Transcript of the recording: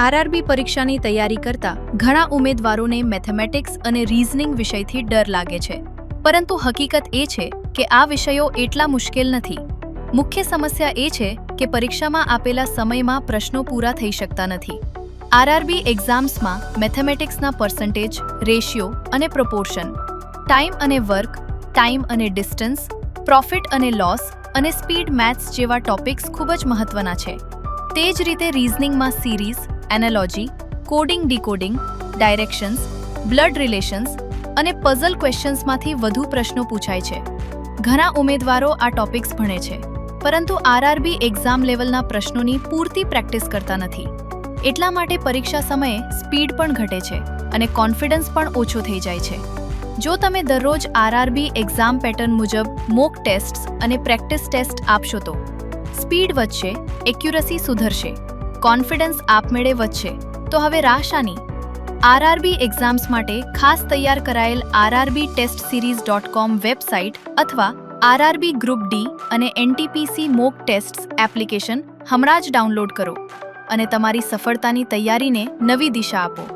RRB પરીક્ષાની તૈયારી કરતા ઘણા ઉમેદવારોને મેથેમેટિક્સ અને રીઝનિંગ વિષયથી ડર લાગે છે, પરંતુ હકીકત એ છે કે આ વિષયો એટલા મુશ્કેલ નથી. મુખ્ય સમસ્યા એ છે કે પરીક્ષામાં આપેલા સમયમાં પ્રશ્નો પૂરા થઈ શકતા નથી. આરઆરબી એક્ઝામ્સમાં મેથેમેટિક્સના પર્સન્ટેજ, રેશિયો અને પ્રોપોર્શન, ટાઈમ અને વર્ક, ટાઈમ અને ડિસ્ટન્સ, પ્રોફિટ અને લોસ અને સ્પીડ મેથ્સ જેવા ટોપિક્સ ખૂબ જ મહત્વના છે. તે જ રીતે રીઝનિંગમાં series, analogy, coding decoding, directions, blood relations અને પઝલ ક્વેશ્ચન્સમાંથી વધુ પ્રશ્નો પૂછાય છે. ઘણા ઉમેદવારો આ ટોપિક્સ ભણે છે, પરંતુ આરઆરબી એક્ઝામ લેવલના પ્રશ્નોની પૂરતી પ્રેક્ટિસ કરતા નથી. એટલા માટે પરીક્ષા સમયે સ્પીડ પણ ઘટે છે અને કોન્ફિડન્સ પણ ઓછો થઈ જાય છે. જો તમે દરરોજ આરઆરબી એક્ઝામ પેટર્ન મુજબ મોક ટેસ્ટ્સ અને પ્રેક્ટિસ ટેસ્ટ આપશો તો સ્પીડ વધશે, એક્યુરસી સુધરશે, કોન્ફિડન્સ આપમેળે વધશે, તો હવે રાહ શાની? આરઆરબી એક્ઝામ્સ માટે ખાસ તૈયાર કરાયેલ rrbtestseries.com વેબસાઇટ અથવા આરઆરબી ગ્રુપ ડી અને એનટીપીસી મોક ટેસ્ટ્સ એપ્લિકેશન હમણાં જ ડાઉનલોડ કરો અને તમારી સફળતાની તૈયારીને નવી દિશા આપો.